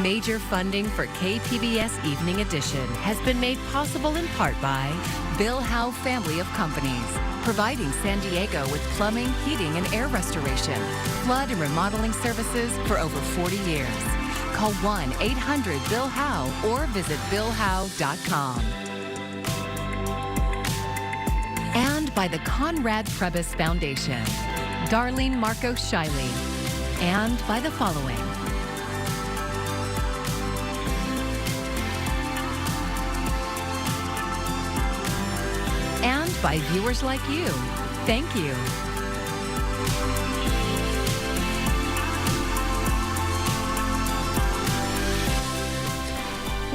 Major funding for KPBS Evening Edition has been made possible in part by Bill Howe Family of Companies, providing San Diego with plumbing, heating, and air restoration, flood and remodeling services for over 40 years. Call 1-800-BILL-HOWE or visit billhowe.com. And by the Conrad Trebas Foundation, Darlene Marcos Shiley, and by the following. And by viewers like you. Thank you.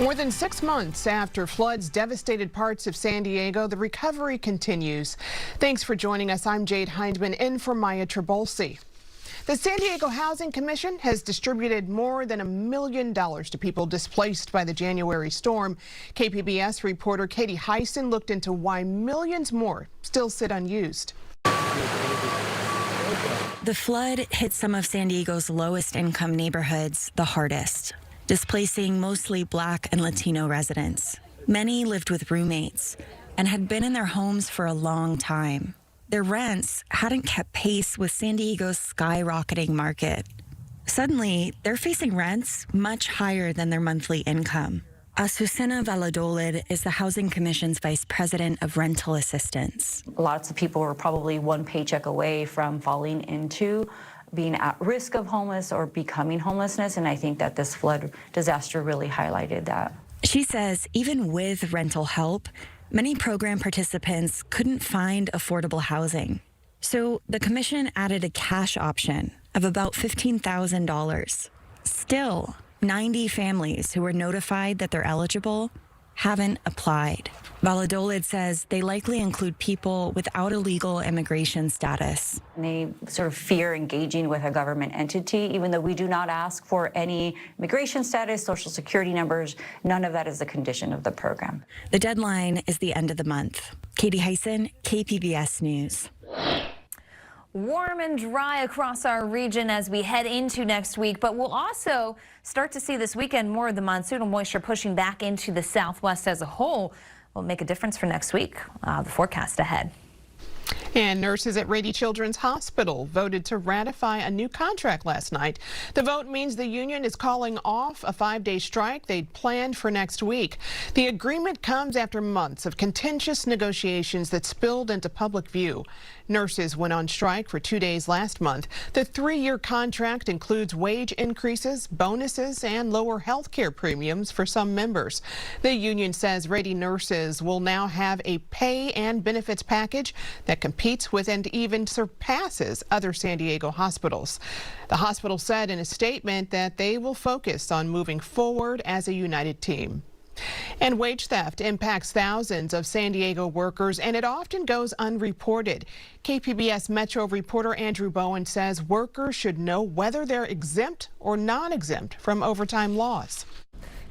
More than 6 months after floods devastated parts of San Diego, the recovery continues. Thanks for joining us. I'm Jade Hindman in for Maya Trabolsi. The San Diego Housing Commission has distributed more than $1 million to people displaced by the January storm. KPBS reporter Katie Hyson looked into why millions more still sit unused. The flood hit some of San Diego's lowest income neighborhoods the hardest, displacing mostly Black and Latino residents. Many lived with roommates and had been in their homes for a long time. Their rents hadn't kept pace with San Diego's skyrocketing market. Suddenly, they're facing rents much higher than their monthly income. Azucena Valladolid is the Housing Commission's Vice President of Rental Assistance. Lots of people were probably one paycheck away from falling into being at risk of homeless or becoming homelessness, and I think that this flood disaster really highlighted that. She says even with rental help, many program participants couldn't find affordable housing. So the commission added a cash option of about $15,000. Still, 90 families who were notified that they're eligible haven't applied. Valladolid says they likely include people without a legal immigration status. They sort of fear engaging with a government entity, even though we do not ask for any immigration status, social security numbers. None of that is the condition of the program. The deadline is the end of the month. Katie Hyson, KPBS News. Warm and dry across our region as we head into next week, but we'll also start to see this weekend more of the monsoonal moisture pushing back into the southwest as a whole. Will make a difference for next week. The forecast ahead. And nurses at Rady Children's Hospital voted to ratify a new contract last night. The vote means the union is calling off a 5-day strike they'd planned for next week. The agreement comes after months of contentious negotiations that spilled into public view. Nurses went on strike for 2 days last month. The 3-year contract includes wage increases, bonuses, and lower health care premiums for some members. The union says Rady nurses will now have a pay and benefits package that competes with and even surpasses other San Diego hospitals. The hospital said in a statement that they will focus on moving forward as a united team. And wage theft impacts thousands of San Diego workers, and it often goes unreported. KPBS Metro reporter Andrew Bowen says workers should know whether they're exempt or non-exempt from overtime laws.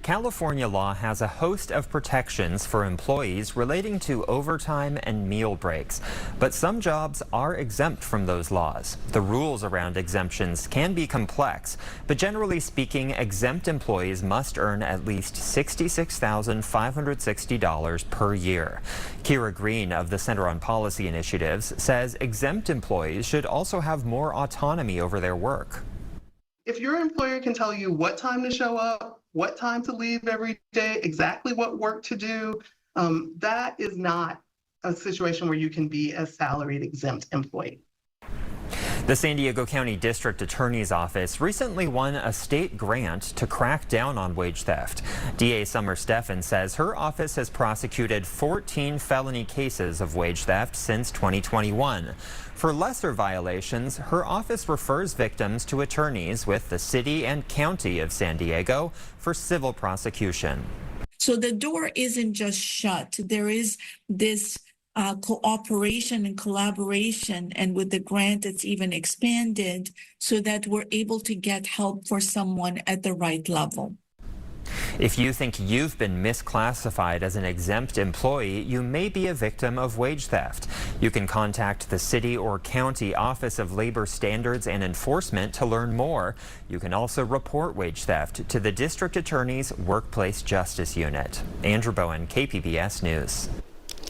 California law has a host of protections for employees relating to overtime and meal breaks, but some jobs are exempt from those laws. The rules around exemptions can be complex, but generally speaking, exempt employees must earn at least $66,560 per year. Kira Green of the Center on Policy Initiatives says exempt employees should also have more autonomy over their work. If your employer can tell you what time to show up, what time to leave every day, exactly what work to do, that is not a situation where you can be a salaried exempt employee. The San Diego County District Attorney's Office recently won a state grant to crack down on wage theft. DA Summer Steffen says her office has prosecuted 14 felony cases of wage theft since 2021. For lesser violations, her office refers victims to attorneys with the city and county of San Diego for civil prosecution. So the door isn't just shut. There is this cooperation and collaboration, and with the grant it's even expanded so that we're able to get help for someone at the right level. If you think you've been misclassified as an exempt employee, you may be a victim of wage theft. You can contact the City or County Office of Labor Standards and Enforcement to learn more. You can also report wage theft to the District Attorney's Workplace Justice Unit. Andrew Bowen, KPBS News.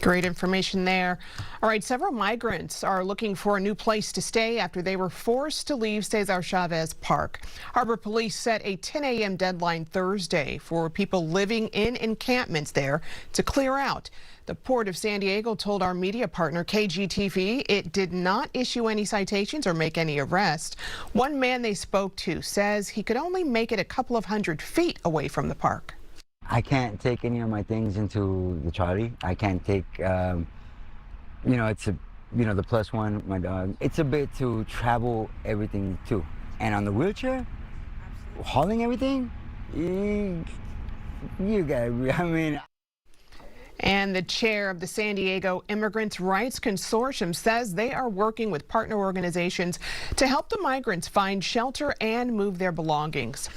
Great information there. All right, several migrants are looking for a new place to stay after they were forced to leave Cesar Chavez Park. Harbor Police set a 10 a.m. deadline Thursday for people living in encampments there to clear out. The Port of San Diego told our media partner KGTV it did not issue any citations or make any arrests. One man they spoke to says he could only make it a couple of 100 feet away from the park. I can't take any of my things into the trolley. I can't take, it's the plus one, my dog. It's a bit to travel everything too. And on the wheelchair, hauling everything, you gotta, And the chair of the San Diego Immigrants' Rights Consortium says they are working with partner organizations to help the migrants find shelter and move their belongings.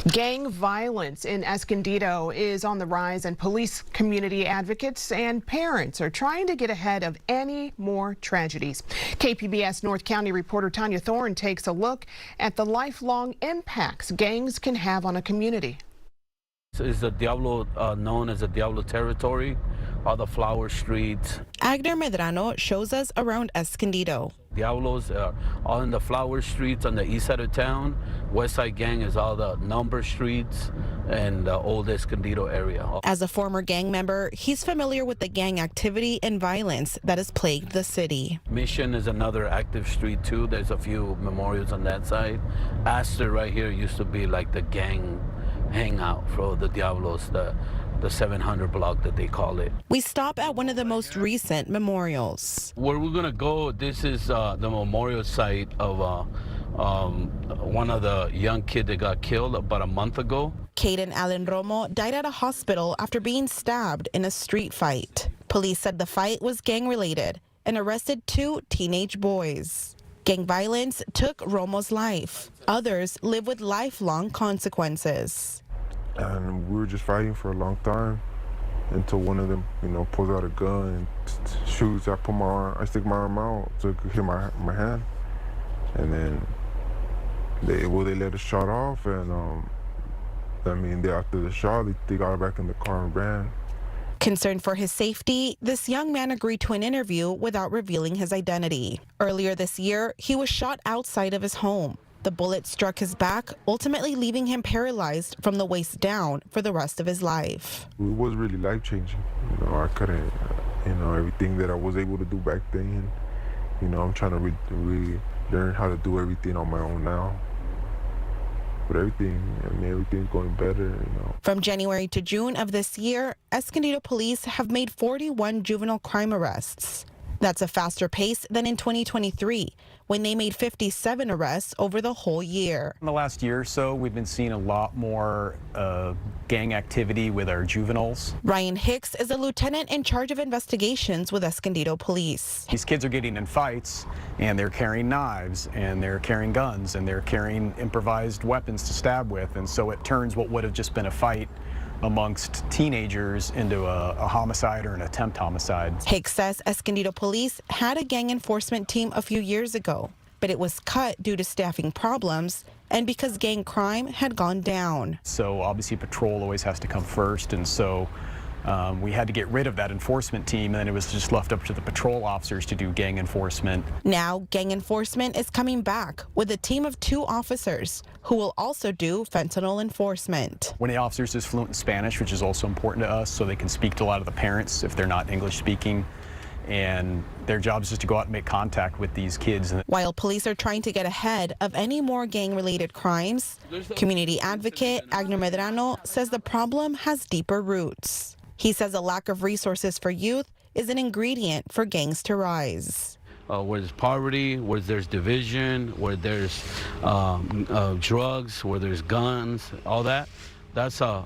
Gang violence in Escondido is on the rise, and police, community advocates, and parents are trying to get ahead of any more tragedies. KPBS North County reporter Tanya Thorne takes a look at the lifelong impacts gangs can have on a community. Is the Diablo known as the Diablo territory, or the flower streets? Agner Medrano shows us around Escondido. Diablos are all in the flower streets on the east side of town. West Side Gang is all the number streets and the old Escondido area. As a former gang member, he's familiar with the gang activity and violence that has plagued the city. Mission is another active street too. There's a few memorials on that side. Astor right here used to be like the gang hangout for the Diablos, the 700 block that they call it. We stop at one of the most recent memorials. Where we're gonna go, this is the memorial site of one of the young kid that got killed about a month ago. Caden Allen Romo died at a hospital after being stabbed in a street fight. Police said the fight was gang-related and arrested 2 teenage boys. Gang violence took Romo's life. Others live with lifelong consequences. And we were just fighting for a long time until one of them, pulls out a gun and shoots. I stick my arm out so it could hit my hand. And then they let the shot off, and after the shot, they got back in the car and ran. Concerned for his safety, this young man agreed to an interview without revealing his identity. Earlier this year, he was shot outside of his home. The bullet struck his back, ultimately leaving him paralyzed from the waist down for the rest of his life. It was really life-changing. I couldn't, everything that I was able to do back then, I'm trying to learn how to do everything on my own now. But everything's going better, From January to June of this year, Escondido police have made 41 juvenile crime arrests. That's a faster pace than in 2023, when they made 57 arrests over the whole year. In the last year or so, we've been seeing a lot more gang activity with our juveniles. Ryan Hicks is a lieutenant in charge of investigations with Escondido Police. These kids are getting in fights, and they're carrying knives, and they're carrying guns, and they're carrying improvised weapons to stab with, and so it turns what would have just been a fight amongst teenagers into a homicide or an attempt homicide. Hicks says Escondido Police had a gang enforcement team a few years ago, but it was cut due to staffing problems and because gang crime had gone down. So obviously patrol always has to come first, and so we had to get rid of that enforcement team, and then it was just left up to the patrol officers to do gang enforcement. Now, gang enforcement is coming back with a team of 2 officers who will also do fentanyl enforcement. One of the officers is fluent in Spanish, which is also important to us, so they can speak to a lot of the parents if they're not English speaking. And their job is just to go out and make contact with these kids. While police are trying to get ahead of any more gang-related crimes, community advocate Agner Medrano says the problem has deeper roots. He says a lack of resources for youth is an ingredient for gangs to rise. Where there's poverty, where there's division, where there's drugs, where there's guns, all that, that's a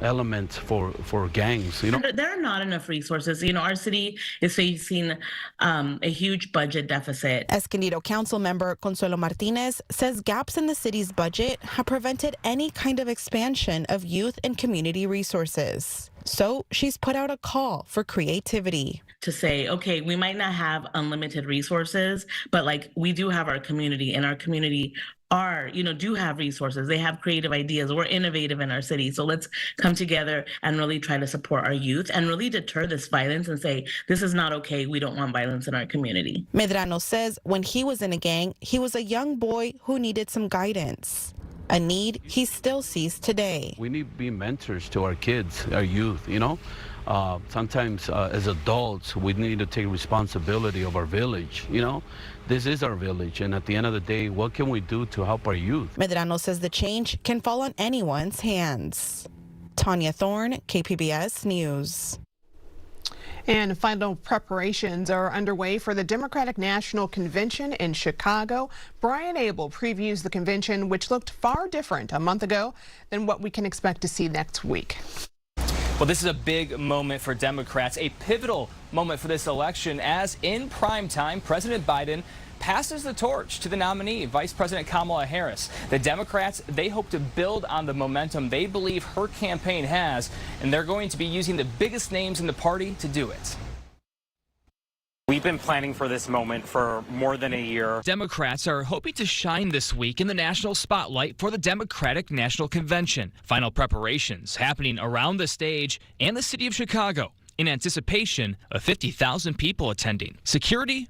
element for gangs, you know. There are not enough resources. You know, our city is facing a huge budget deficit. Escondido council member Consuelo Martinez says gaps in the city's budget have prevented any kind of expansion of youth and community resources. So she's put out a call for creativity. To say, okay, we might not have unlimited resources, but like we do have our community, and our community do have resources. They have creative ideas. We're innovative in our city. So let's come together and really try to support our youth and really deter this violence and say, this is not okay. We don't want violence in our community. Medrano says when he was in a gang, he was a young boy who needed some guidance. A need he still sees today. We need to be mentors to our kids, our youth, you know. Sometimes as adults, we need to take responsibility of our village, you know. This is our village, and at the end of the day, what can we do to help our youth? Medrano says the change can fall on anyone's hands. Tanya Thorne, KPBS News. And final preparations are underway for the Democratic National Convention in Chicago. Brian Abel previews the convention, which looked far different a month ago than what we can expect to see next week. Well, this is a big moment for Democrats, a pivotal moment for this election, as in prime time, President Biden passes the torch to the nominee, Vice President Kamala Harris. The Democrats, they hope to build on the momentum they believe her campaign has, and they're going to be using the biggest names in the party to do it. We've been planning for this moment for more than a year. Democrats are hoping to shine this week in the national spotlight for the Democratic National Convention. Final preparations happening around the stage and the city of Chicago in anticipation of 50,000 people attending. Security?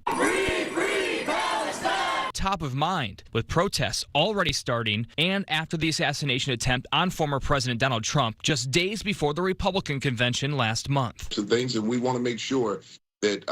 Top of mind, with protests already starting and after the assassination attempt on former President Donald Trump just days before the Republican convention last month. Some things, and we want to make sure that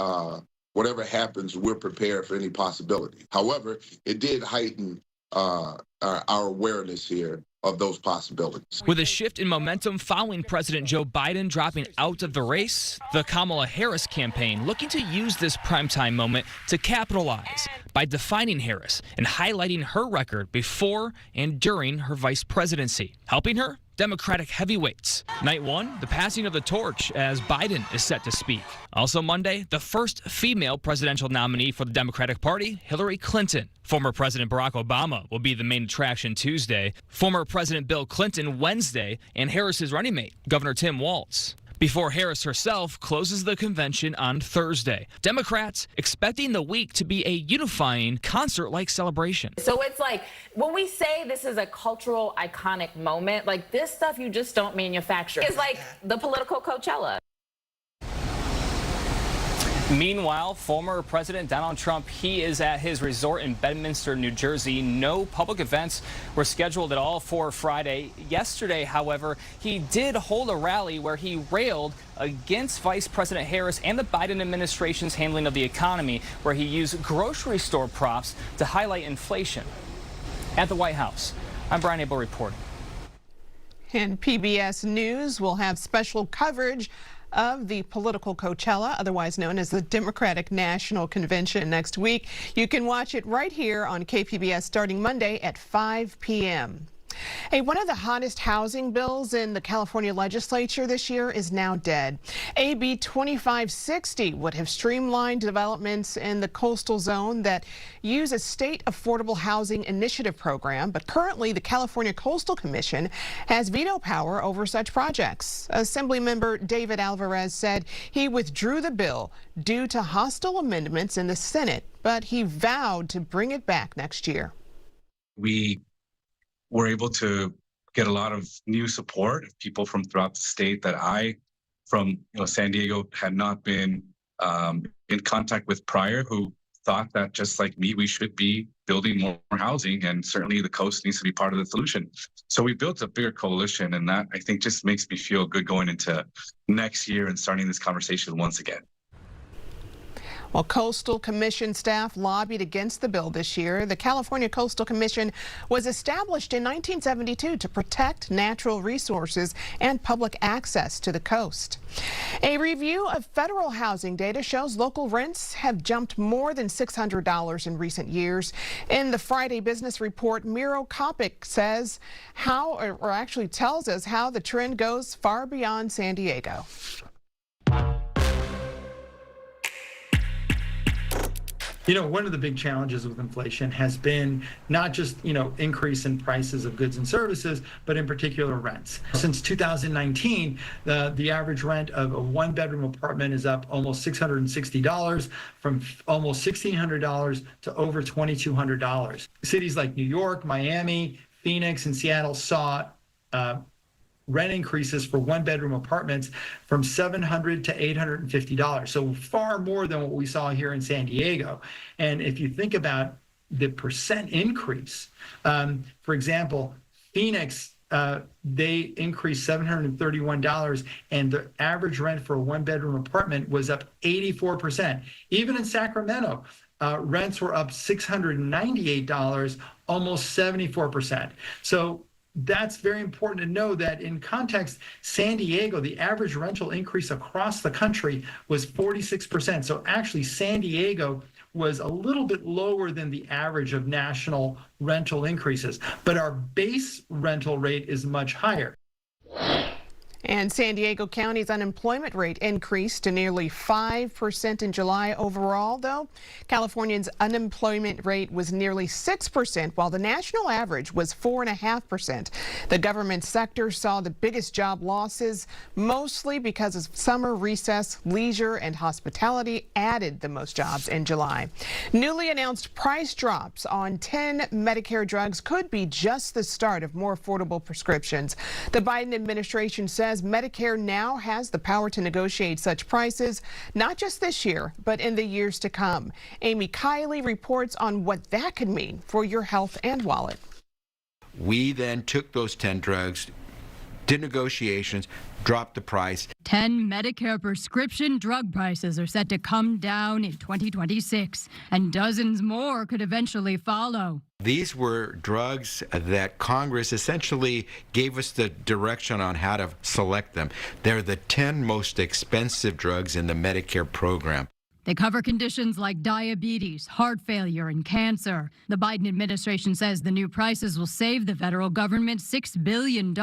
whatever happens, we're prepared for any possibility. However, it did heighten our awareness here of those possibilities. With a shift in momentum following President Joe Biden dropping out of the race, the Kamala Harris campaign looking to use this primetime moment to capitalize by defining Harris and highlighting her record before and during her vice presidency. Helping her? Democratic heavyweights. Night one, the passing of the torch as Biden is set to speak. Also Monday, the first female presidential nominee for the Democratic Party, Hillary Clinton. Former President Barack Obama will be the main attraction Tuesday, former President Bill Clinton Wednesday, and Harris's running mate, Governor Tim Walz. Before Harris herself closes the convention on Thursday. Democrats expecting the week to be a unifying concert-like celebration. So it's like, when we say this is a cultural iconic moment, like this stuff you just don't manufacture. It's like the political Coachella. Meanwhile, former President Donald Trump, he is at his resort in Bedminster, New Jersey. No public events were scheduled at all for Friday. Yesterday, however, he did hold a rally where he railed against Vice President Harris and the Biden administration's handling of the economy, where he used grocery store props to highlight inflation. At the White House, I'm Brian Abel reporting. And PBS News will have special coverage of the political Coachella, otherwise known as the Democratic National Convention, next week. You can watch it right here on KPBS starting Monday at 5 p.m. Hey, one of the hottest housing bills in the California legislature this year is now dead. AB 2560 would have streamlined developments in the coastal zone that use a state affordable housing initiative program, but currently the California Coastal Commission has veto power over such projects. Assemblymember David Alvarez said he withdrew the bill due to hostile amendments in the Senate, but he vowed to bring it back next year. We were able to get a lot of new support, people from throughout the state that from San Diego had not been in contact with prior, who thought that just like me, we should be building more housing, and certainly the coast needs to be part of the solution. So we built a bigger coalition, and that I think just makes me feel good going into next year and starting this conversation once again. Well, Coastal Commission staff lobbied against the bill this year. The California Coastal Commission was established in 1972 to protect natural resources and public access to the coast. A review of federal housing data shows local rents have jumped more than $600 in recent years. In the Friday Business Report, Miro Kopic says or actually tells us how the trend goes far beyond San Diego. You know, one of the big challenges with inflation has been not just, increase in prices of goods and services, but in particular rents. Since 2019, the average rent of a one-bedroom apartment is up almost $660, from almost $1,600 to over $2,200. Cities like New York, Miami, Phoenix, and Seattle saw rent increases for one-bedroom apartments from $700 to $850. So far more than what we saw here in San Diego. And if you think about the percent increase, for example, Phoenix, they increased $731, and the average rent for a one-bedroom apartment was up 84%. Even in Sacramento, rents were up $698, almost 74%. So that's very important to know that in context, San Diego, the average rental increase across the country was 46%. So actually, San Diego was a little bit lower than the average of national rental increases, but our base rental rate is much higher. And San Diego County's unemployment rate increased to nearly 5% in July. Overall, though, California's unemployment rate was nearly 6%, while the national average was 4.5%. The government sector saw the biggest job losses, mostly because of summer recess, leisure, and hospitality added the most jobs in July. Newly announced price drops on 10 Medicare drugs could be just the start of more affordable prescriptions. The Biden administration says Medicare now has the power to negotiate such prices, not just this year, but in the years to come. Amy Kiley reports on what that could mean for your health and wallet. We then took those 10 drugs, did negotiations, dropped the price. 10 Medicare prescription drug prices are set to come down in 2026, and dozens more could eventually follow. These were drugs that Congress essentially gave us the direction on how to select them. They're the 10 most expensive drugs in the Medicare program. They cover conditions like diabetes, heart failure, and cancer. The Biden administration says the new prices will save the federal government $6 billion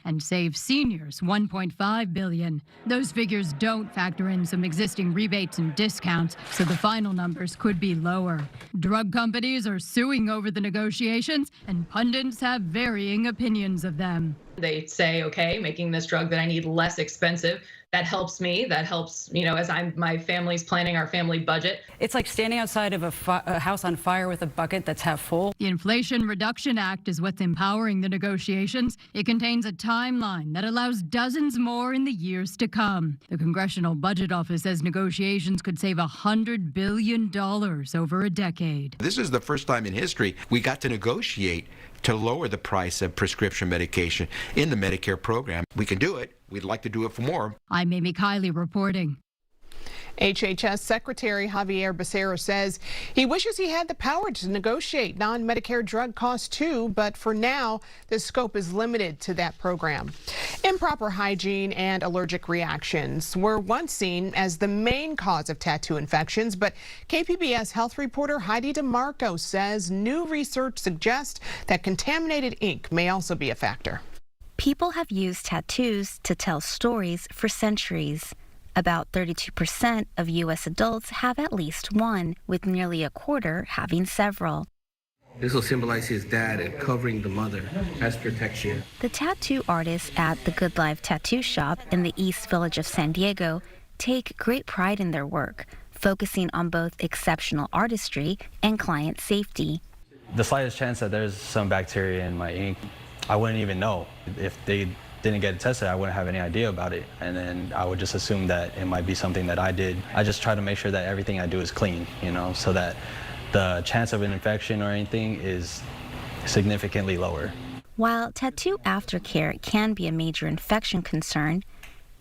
and save seniors $1.5 billion. Those figures don't factor in some existing rebates and discounts, so the final numbers could be lower. Drug companies are suing over the negotiations, and pundits have varying opinions of them. They say, okay, making this drug that I need less expensive, that helps me. That helps, as my family's planning our family budget. It's like standing outside of a house on fire with a bucket that's half full. The Inflation Reduction Act is what's empowering the negotiations. It contains a timeline that allows dozens more in the years to come. The Congressional Budget Office says negotiations could save $100 billion over a decade. This is the first time in history we got to negotiate to lower the price of prescription medication in the Medicare program. We can do it. We'd like to do it for more. I'm Amy Kiley reporting. HHS Secretary Javier Becerra says he wishes he had the power to negotiate non-Medicare drug costs too, but for now, the scope is limited to that program. Improper hygiene and allergic reactions were once seen as the main cause of tattoo infections, but KPBS health reporter Heidi DeMarco says new research suggests that contaminated ink may also be a factor. People have used tattoos to tell stories for centuries. About 32% of U.S. adults have at least one, with nearly a quarter having several. This will symbolize his dad and covering the mother as protection. The tattoo artists at the Good Life Tattoo Shop in the East Village of San Diego take great pride in their work, focusing on both exceptional artistry and client safety. The slightest chance that there's some bacteria in my ink, I wouldn't even know. If they didn't get it tested, I wouldn't have any idea about it. And then I would just assume that it might be something that I did. I just try to make sure that everything I do is clean, so that the chance of an infection or anything is significantly lower. While tattoo aftercare can be a major infection concern,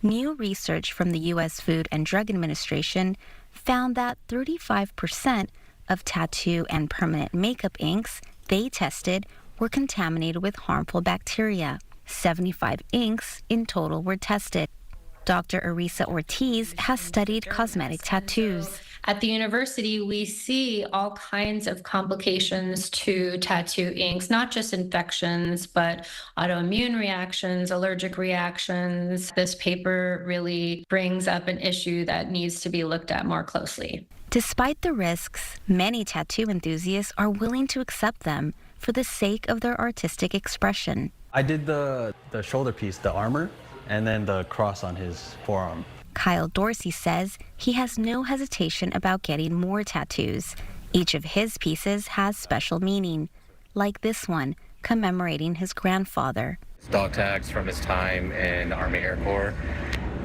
new research from the U.S. Food and Drug Administration found that 35% of tattoo and permanent makeup inks they tested were contaminated with harmful bacteria. 75 inks in total were tested. Dr. Arisa Ortiz has studied cosmetic tattoos. At the university, we see all kinds of complications to tattoo inks, not just infections, but autoimmune reactions, allergic reactions. This paper really brings up an issue that needs to be looked at more closely. Despite the risks, many tattoo enthusiasts are willing to accept them for the sake of their artistic expression. I did the shoulder piece, the armor, and then the cross on his forearm. Kyle Dorsey says he has no hesitation about getting more tattoos. Each of his pieces has special meaning, like this one, commemorating his grandfather. Dog tags from his time in Army Air Corps.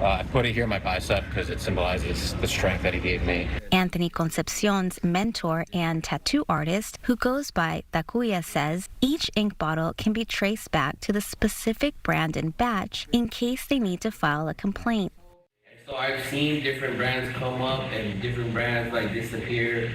I put it here in my bicep because it symbolizes the strength that he gave me. Anthony Concepcion's mentor and tattoo artist, who goes by Takuya, says each ink bottle can be traced back to the specific brand and batch in case they need to file a complaint. So I've seen different brands come up and different brands like disappear,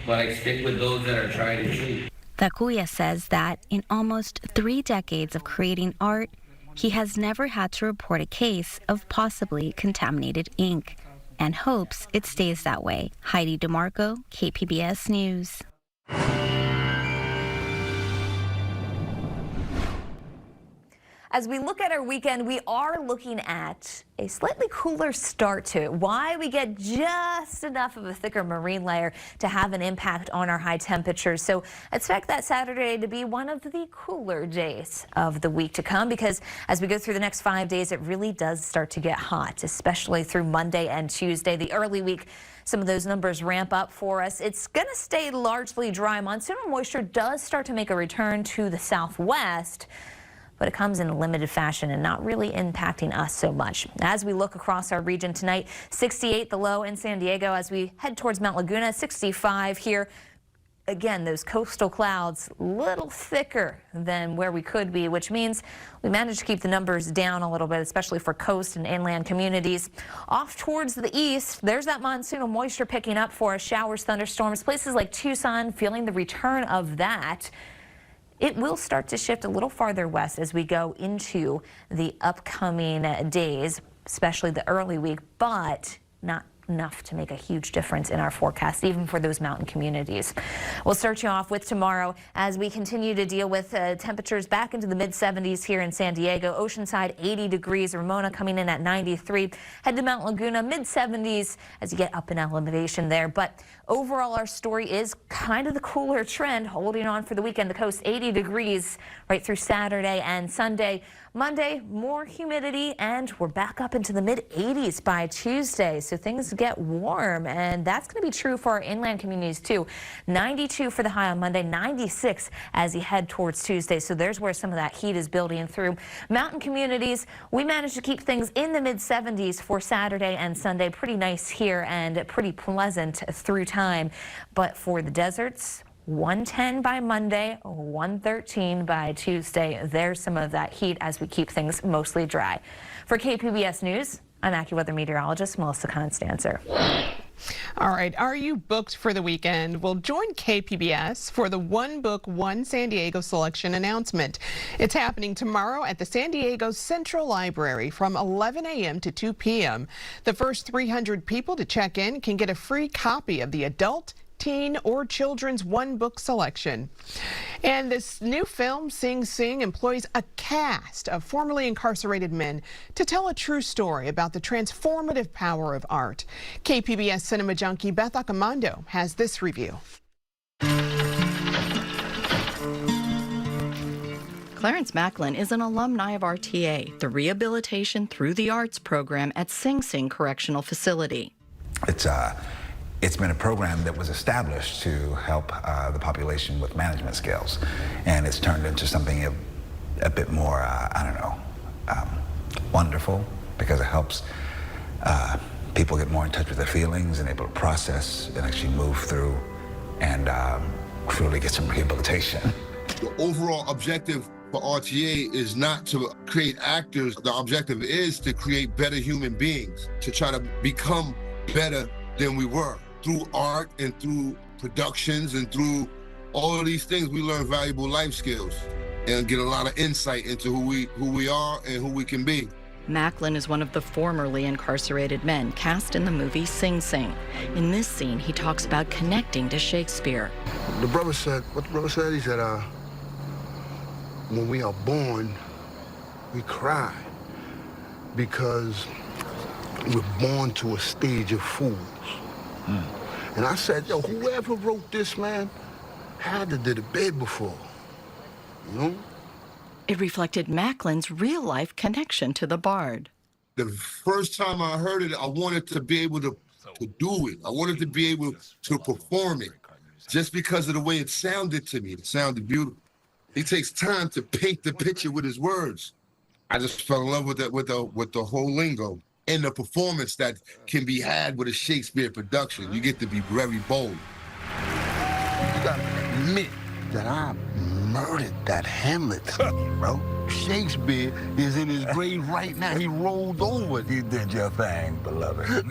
but I stick with those that are tried and true. Takuya says that in almost 3 decades of creating art, he has never had to report a case of possibly contaminated ink and hopes it stays that way. Heidi DeMarco, KPBS News. As we look at our weekend, we are looking at a slightly cooler start to it. Why? We get just enough of a thicker marine layer to have an impact on our high temperatures. So expect that Saturday to be one of the cooler days of the week to come, because as we go through the next 5 days, it really does start to get hot, especially through Monday and Tuesday. The early week, some of those numbers ramp up for us. It's going to stay largely dry. Monsoonal moisture does start to make a return to the southwest, but it comes in a limited fashion and not really impacting us so much. As we look across our region tonight, 68 the low in San Diego as we head towards Mount Laguna, 65 here. Again, those coastal clouds a little thicker than where we could be, which means we managed to keep the numbers down a little bit, especially for coast and inland communities. Off towards the east, there's that monsoonal moisture picking up for us. Showers, thunderstorms, places like Tucson feeling the return of that. It will start to shift a little farther west as we go into the upcoming days, especially the early week, but not enough to make a huge difference in our forecast, even for those mountain communities. We'll start you off with tomorrow as we continue to deal with temperatures back into the mid-70s here in San Diego. Oceanside 80 degrees, Ramona coming in at 93. Head to Mount Laguna, mid-70s as you get up in elevation there. But overall, our story is kind of the cooler trend holding on for the weekend. The coast 80 degrees right through Saturday and Sunday. Monday, more humidity, and we're back up into the mid-80s by Tuesday, so things get warm, and that's going to be true for our inland communities too. 92 for the high on Monday, 96 as you head towards Tuesday, so there's where some of that heat is building through. Mountain communities, we managed to keep things in the mid-70s for Saturday and Sunday. Pretty nice here and pretty pleasant through time, but for the deserts, 110 by Monday, 113 by Tuesday. There's some of that heat as we keep things mostly dry. For KPBS News, I'm AccuWeather meteorologist Melissa Constancer. All right, are you booked for the weekend? Well, join KPBS for the One Book, One San Diego selection announcement. It's happening tomorrow at the San Diego Central Library from 11 a.m. to 2 p.m. The first 300 people to check in can get a free copy of the adult, teen, or children's one book selection. And this new film, Sing Sing, employs a cast of formerly incarcerated men to tell a true story about the transformative power of art. KPBS cinema junkie Beth Accomando has this review. Clarence Macklin is an alumni of RTA, the Rehabilitation Through the Arts program at Sing Sing Correctional Facility. It's been a program that was established to help the population with management skills, and it's turned into something a bit more, wonderful, because it helps people get more in touch with their feelings and able to process and actually move through and truly get some rehabilitation. The overall objective for RTA is not to create actors. The objective is to create better human beings, to try to become better than we were. Through art and through productions and through all of these things, we learn valuable life skills and get a lot of insight into who we are and who we can be. Macklin is one of the formerly incarcerated men cast in the movie Sing Sing. In this scene, he talks about connecting to Shakespeare. The brother said, he said, when we are born, we cry because we're born to a stage of fools. And I said, yo, whoever wrote this, man, had to did it big before, you know? It reflected Macklin's real-life connection to the Bard. The first time I heard it, I wanted to be able to do it. I wanted to be able to perform it just because of the way it sounded to me. It sounded beautiful. He takes time to paint the picture with his words. I just fell in love with the whole lingo and the performance that can be had with a Shakespeare production. You get to be very bold. You gotta admit that I murdered that Hamlet thing, bro. Shakespeare is in his grave right now. He rolled over. You did your thing, beloved.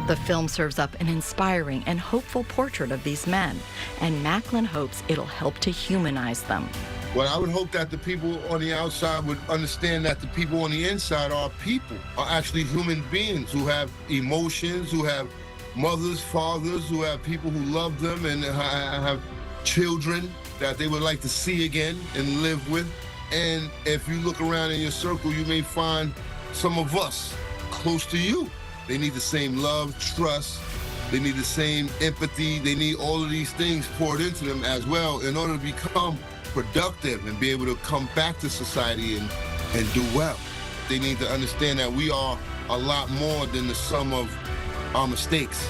The film serves up an inspiring and hopeful portrait of these men, and Macklin hopes it'll help to humanize them. Well, I would hope that the people on the outside would understand that the people on the inside are people, are actually human beings who have emotions, who have mothers, fathers, who have people who love them and have children that they would like to see again and live with. And if you look around in your circle, you may find some of us close to you. They need the same love, trust, they need the same empathy, they need all of these things poured into them as well in order to become productive and be able to come back to society and do well. They need to understand that we are a lot more than the sum of our mistakes,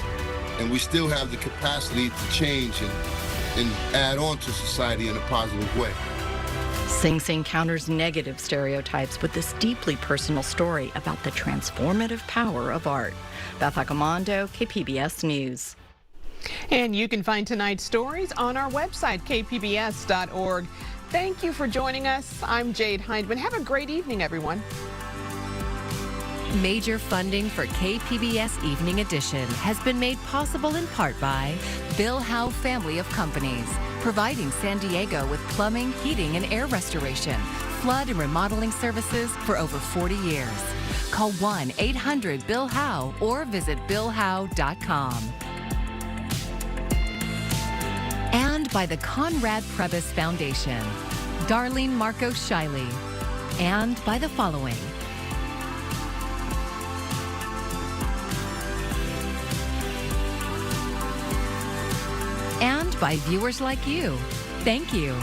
and we still have the capacity to change and add on to society in a positive way. Sing Sing counters negative stereotypes with this deeply personal story about the transformative power of art. Beth Accomando, KPBS News. And you can find tonight's stories on our website, kpbs.org. Thank you for joining us. I'm Jade Hindman. Have a great evening, everyone. Major funding for KPBS Evening Edition has been made possible in part by Bill Howe Family of Companies, providing San Diego with plumbing, heating, and air restoration, flood and remodeling services for over 40 years. Call 1-800-BILL-HOWE or visit billhowe.com. And by the Conrad Prebys Foundation, Darlene Marco Shiley, and by the following. And by viewers like you. Thank you.